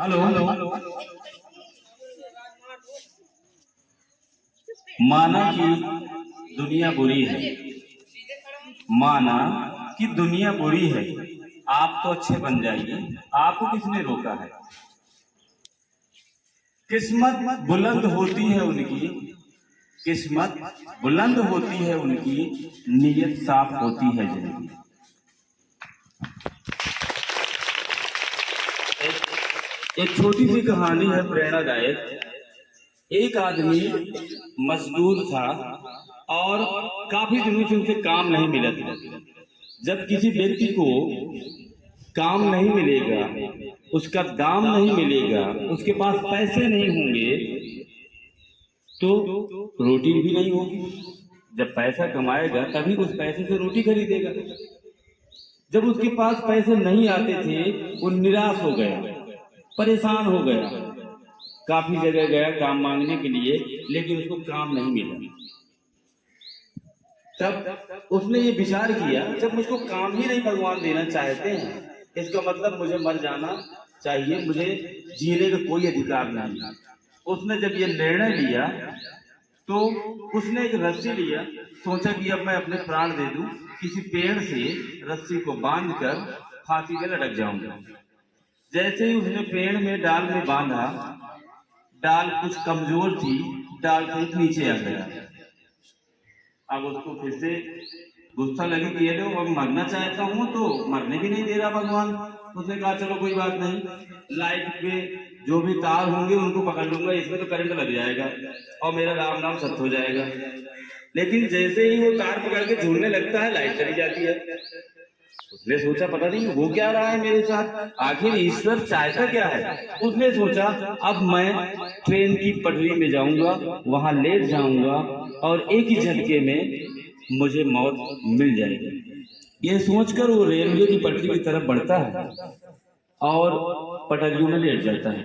Hello. माना कि दुनिया बुरी है, माना कि दुनिया बुरी है, आप तो अच्छे बन जाइए, आपको किसने रोका है। किस्मत बुलंद होती है उनकी, किस्मत बुलंद होती है उनकी, नीयत साफ होती है जिनकी। एक छोटी सी कहानी है प्रेरणादायक। एक आदमी मजदूर था और काफी दिनों से उसे काम नहीं मिला था। जब किसी व्यक्ति को काम नहीं मिलेगा, उसका दाम नहीं मिलेगा, उसके पास पैसे नहीं होंगे तो रोटी भी नहीं होगी। जब पैसा कमाएगा तभी उस पैसे से रोटी खरीदेगा। जब उसके पास पैसे नहीं आते थे वो निराश हो गया, परेशान हो गया, काफी जगह गया काम मांगने के लिए, लेकिन उसको काम नहीं मिला। तब उसने ये विचार किया, जब मुझको काम ही नहीं भगवान देना चाहते हैं, इसका मतलब मुझे मर जाना चाहिए, मुझे जीने का कोई अधिकार नहीं। उसने जब ये निर्णय लिया तो उसने एक रस्सी लिया, सोचा कि अब मैं अपने प्राण दे दूं, किसी पेड़ से रस्सी को बांधकर फांसी में लटक जाऊंगा। जैसे ही उसने पेड़ में डाल में बांधा, डाल कुछ कमजोर थी, डाल से नीचे आ गया। अब उसको फिर से गुस्सा लगी कि ये लोग अब मरना चाहता हूं तो मरने भी नहीं दे रहा भगवान। उसने कहा चलो कोई बात नहीं, लाइट पे जो भी तार होंगे उनको पकड़ लूंगा, इसमें तो करंट लग जाएगा और मेरा राम नाम सत्य हो जाएगा। लेकिन जैसे ही वो तार पकड़ के झूलने लगता है, लाइट चली जाती है। उसने सोचा पता नहीं वो क्या रहा है मेरे साथ, आखिर ईश्वर चाहता क्या है। उसने सोचा अब मैं ट्रेन की पटरी में जाऊंगा, वहां लेट जाऊंगा और एक ही झटके में मुझे मौत मिल जाएगी। ये सोचकर वो रेलवे की पटरी की तरफ बढ़ता है और पटरियों में लेट जाता है।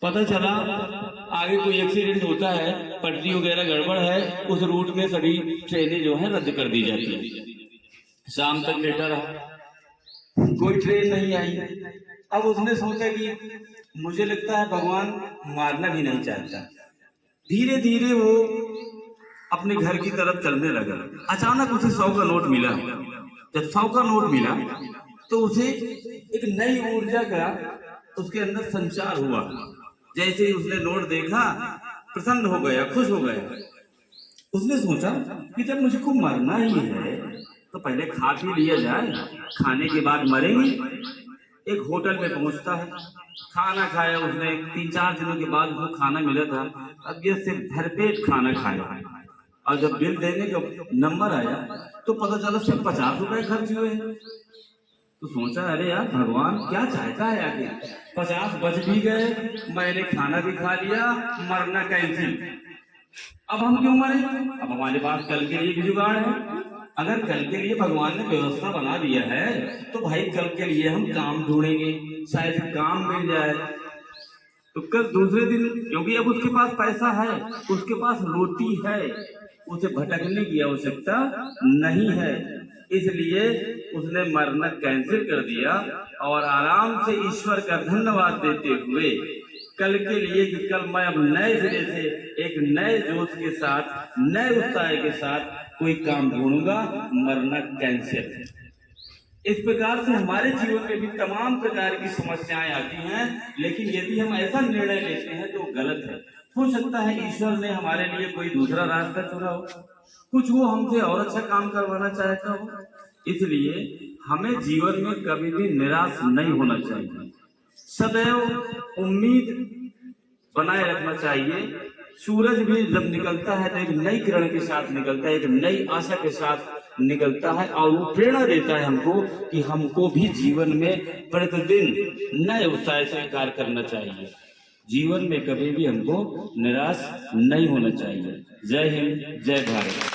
पता चला आगे कोई एक्सीडेंट होता है, पटरी वगैरह गड़बड़ है, उस रूट में सभी ट्रेनें जो है रद्द कर दी जाती है। शाम तक लेटा रहा, कोई ट्रेन नहीं आई। अब उसने सोचा कि मुझे लगता है भगवान मारना भी नहीं चाहता। धीरे धीरे वो अपने घर की तरफ चलने लगा। अचानक उसे 100 का नोट मिला। जब 100 का नोट मिला तो उसे एक नई ऊर्जा का उसके अंदर संचार हुआ। जैसे ही उसने नोट देखा प्रसन्न हो गया, खुश हो गया। उसने सोचा कि जब मुझे को मरना ही है तो पहले खा पी लिया जाए, खाने के बाद मरेंगे। एक होटल में पहुंचता है, खाना खाया उसने। 3-4 दिनों के बाद उसको खाना मिला था। अब ये सिर्फ भरपेट खाना खाया और जब बिल देने का नंबर आया तो पता चला सिर्फ 50 रुपए खर्च हुए। तो सोचा अरे यार भगवान क्या चाहता है आखिर, 50 बच भी गए, मैंने खाना भी खा लिया, मरना कैंसिल। अब हम क्यों मरे? अब हमारे पास कल के लिए भी जुगाड़ है। अगर कल के लिए भगवान ने व्यवस्था बना दिया है तो भाई कल के लिए हम काम ढूंढेंगे, शायद काम मिल जाए। तो कल दूसरे दिन, क्योंकि अब उसके पास पैसा है, उसके पास रोटी है, उसे भटकने की आवश्यकता नहीं है, इसलिए उसने मरना कैंसिल कर दिया और आराम से ईश्वर का धन्यवाद देते हुए कल के लिए कि कल मैं अब नए सिरे से एक नए जोश के साथ, नए उत्साह के साथ कोई काम ढूंढूंगा, मरना कैंसिल। इस प्रकार से हमारे जीवन में भी तमाम प्रकार की समस्याएं आती हैं, लेकिन यदि हम ऐसा निर्णय लेते हैं तो गलत है। हो सकता है ईश्वर ने हमारे लिए कोई दूसरा रास्ता चुना हो, कुछ वो हमसे और अच्छा काम करवाना चाहता हो। इसलिए हमें जीवन में कभी भी निराश नहीं होना चाहिए, सदैव उम्मीद बनाए रखना चाहिए। सूरज भी जब निकलता है तो एक नई किरण के साथ निकलता है, एक नई आशा के साथ निकलता है और वो प्रेरणा देता है हमको कि हमको भी जीवन में प्रतिदिन नए उत्साह से कार्य करना चाहिए। जीवन में कभी भी हमको निराश नहीं होना चाहिए। जय हिंद, जय भारत।